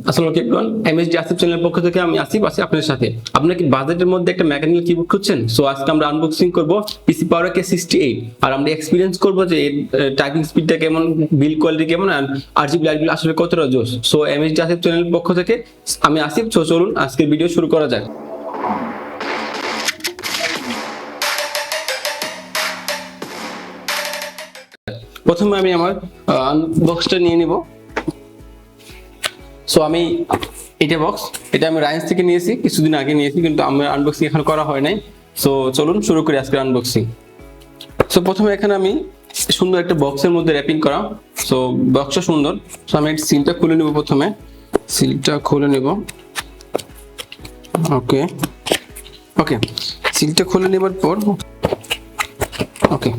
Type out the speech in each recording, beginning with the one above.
আসসালামু আলাইকুম, এমএসডি আসিফ চ্যানেলের পক্ষ থেকে আমি আসিফ আছি আপনাদের সাথে। আপনারা কি বাজেটের মধ্যে একটা মেকানিক্যাল কিবোর্ড খুঁজছেন? সো আজকে আমরা আনবক্সিং করব পিসি পাওয়ার K68, আর আমরা এক্সপিরিয়েন্স করব যে এর টাইপিং স্পিডটা কেমন, বিল্ড কোয়ালিটি কেমন, আর আরজিবি লাইটগুলো আসলে কতটা জোস। সো এমএসডি আসিফ চ্যানেলের পক্ষ থেকে আমি আসিফ। সো চলুন আজকের ভিডিও শুরু করা যাক। প্রথমে আমি আমার বক্সটা নিয়ে নিব। সো আমি এটা বক্স, এটা আমি রাইন্স থেকে নিয়েছি, কিছুদিন আগে নিয়েছি, কিন্তু আমার আনবক্সিং এখন করা হয় নাই। সো চলুন শুরু করি আজকের আনবক্সিং। সো প্রথমে এখানে আমি সুন্দর একটা বক্সের মধ্যে র্যাপিং করা। সো বক্সটা সুন্দর। সো আমি সিলটা খুলে নেব। প্রথমে সিলটা খুলে নেব। ওকে ওকে সিলটা খুলে নেবার পর ওকে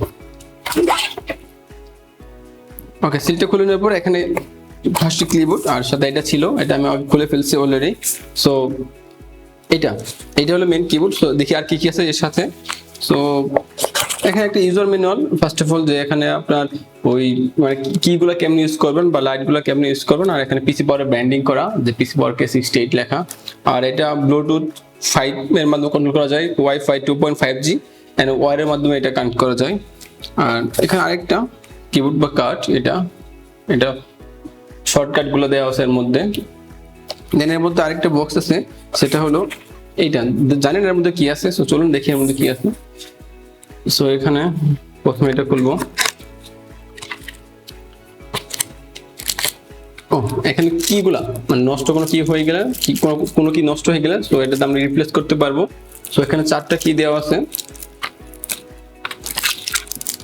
ওকে সিলটা খুলে নেওয়ার পর এখানে ফার্স্ট কিবোর্ড আর সাথে এটা ছিল, এটা আমি খুলে ফেলছি অলরেডি। সো এটা হলো মেন কিবোর্ড। সো দেখি আর কি কি আছে এর সাথে। সো এখানে একটা user manual, first of all, যে এখানে আপনার ওই মানে কিগুলো কেমন ইউজ করবেন বা লাইটগুলো কেমন ইউজ করবেন, আর এখানে পিসি পাওয়ার ব্র্যান্ডিং করা, যে পিসি পাওয়ার K68 লেখা। আর এটা ব্লুটুথ 5 এর মাধ্যমে কন্ট্রোল করা যায়, ওয়াইফাই 2.5G এন্ড ওয়্যারের মাধ্যমে এটা কানেক্ট করা যায়। আর এখানে আরেকটা কিবোর্ড বা কার্ড, এটা শর্টকাট গুলো দেওয়া আছে এর মধ্যে। দেন এর মধ্যে আরেকটা বক্স আছে, সেটা হলো এইটা। জানেন এর মধ্যে কি আছে? সো চলুন দেখি এর মধ্যে কি আছে। সো এখানে প্রথমে এটা খুলবো। ও, এখানে কিগুলা মানে নষ্ট কোনো কি হয়ে গেলে, কোনো কি নষ্ট হয়ে গেলে, সো এটাতে আমরা রিপ্লেস করতে পারবো। সো এখানে 4টা কি দেওয়া আছে।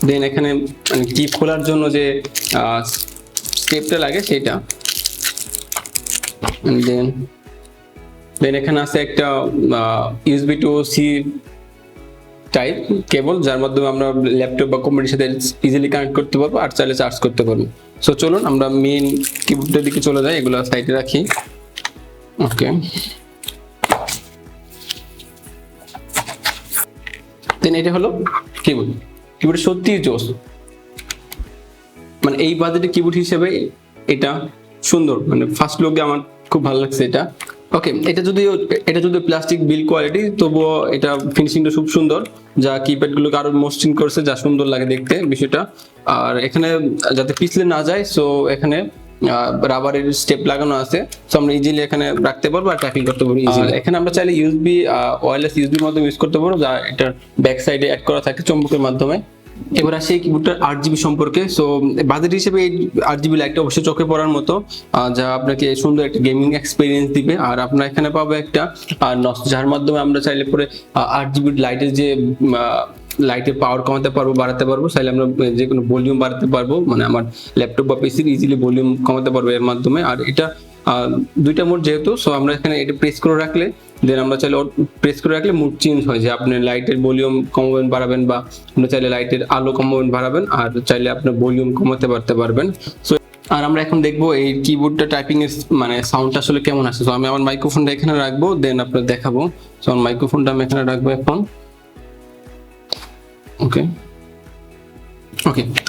দেন এখানে মানে কি খোলার জন্য যে স্টেপটা লাগে সেটা। দেন এখানে আছে একটা USB to C টাইপ কেবল, যার মাধ্যমে আমরা ল্যাপটপ বা কম্পিউটারের সাথে ইজিলি কানেক্ট করতে পারবো আর চাইলে চার্জ করতে পারবো। সো চলুন আমরা মেইন কিবোর্ডের দিকে চলে যাই, এগুলো সাইডে রাখি। ওকে, দেন এটা হলো কিবোর্ড সত্যিই জোস। মানে এই বাজেটে কিবোর্ড হিসেবে এটা সুন্দর, মানে ফার্স্ট লুকে আমার খুব ভালো লাগছে এটা। ওকে, এটা যদি প্লাস্টিক বিল কোয়ালিটি, তবুও এটা ফিনিশিংটা খুব সুন্দর, যা কিপ্যাড গুলোকে আরো মসৃণ করছে, যা সুন্দর লাগে দেখতে বিষয়টা। আর এখানে যাতে পিছলে না যায়, সো এখানে রাবারের স্টেপ লাগানো আছে, সো আমরা ইজিলি এখানে রাখতে পারবো আর ট্যাপিং করতে পারবো ইজিলি। এখানে আমরা চাইলে ইউএসবি ওয়্যারলেস ইউএসবির মাধ্যমে ইউজ করতে পারবো, যা এটার ব্যাক সাইডে অ্যাড করা থাকে চুম্বকের মাধ্যমে। এবার আসি এই কিবোর্ডটার 8GB সম্পর্কে। সো বাজেট হিসেবে এই 8GB লাইটটা অবশ্যই চোখে পড়ার মতো, যা আপনাকে সুন্দর একটা গেমিং এক্সপিরিয়েন্স দিবে। আর আপনার এখানে পাবো একটা যার মাধ্যমে আমরা চাইলে পরে 8GB লাইটের যে লাইটের পাওয়ার কমাতে পারবো, বাড়াতে পারবো, চাইলে আমরা যে কোনো ভলিউম বাড়াতে পারবো, মানে আমার ল্যাপটপ বা পিসির ইজিলি ভলিউম কমাতে পারবো এর মাধ্যমে। আর এটা 2টা মোড যেহেতু, সো আমরা এখানে এটা প্রেস করে রাখলে, দেন আমরা চাইলে প্রেস করে রাখলে মুড চেঞ্জ হয়, যে আপনি লাইটের ভলিউম কমাবেন বাড়াবেন, বা আপনি চাইলে লাইটের আলো কমাবেন বাড়াবেন, আর চাইলে আপনি ভলিউম কমাতে পারবেন। সো আর আমরা এখন দেখবো এই কিবোর্ডটা টাইপিং এর মানে সাউন্ডটা আসলে কেমন আসে। সো আমি আমার মাইক্রোফোনটা এখানে রাখবো, দেন আপনাদের দেখাবো। সো আমার মাইক্রোফোনটা আমি এখানে রাখবো এখন। ওকে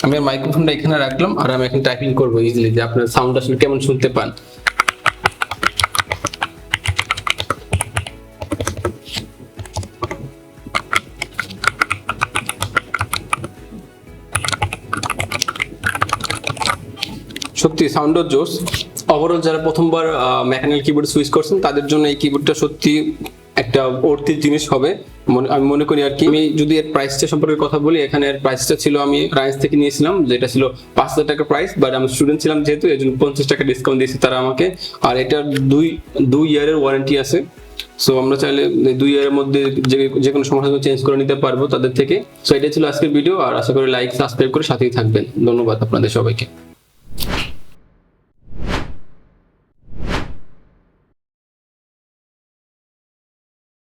আমি আমার মাইক্রোফোনটা এখানে রাখলাম, আর আমি এখন টাইপিং করবো ইজিলি, যে আপনার সাউন্ড আসলে কেমন শুনতে পান। সত্যি সাউন্ডও জোস। ওভারঅল যারা প্রথমবার মেকানিক্যাল কিবোর্ড সুইচ করছেন, তাদের জন্য এই কিবোর্ডটা সত্যি একটা অর্থির জিনিস হবে আমি মনে করি আর কি। আমি যদি এর প্রাইসটা সম্পর্কে কথা বলি, এখানে এর প্রাইসটা ছিল, আমি রাইন্স থেকে নিয়েছিলাম, যেটা ছিল 5000 টাকা প্রাইস, বাট আমি স্টুডেন্ট ছিলাম যেহেতু, এর জন্য 50 টাকা ডিসকাউন্ট দিয়েছে তারা আমাকে। আর এটার 2 ইয়ারের ওয়ারেন্টি আছে। সো আমরা চাইলে 2 ইয়ারের মধ্যে যে কোনো সমস্যা চেঞ্জ করে নিতে পারবো তাদের থেকে। সো এটাই ছিল আজকের ভিডিও, আর আশা করি লাইক সাবস্ক্রাইব করে সাথেই থাকবেন। ধন্যবাদ আপনাদের সবাইকে।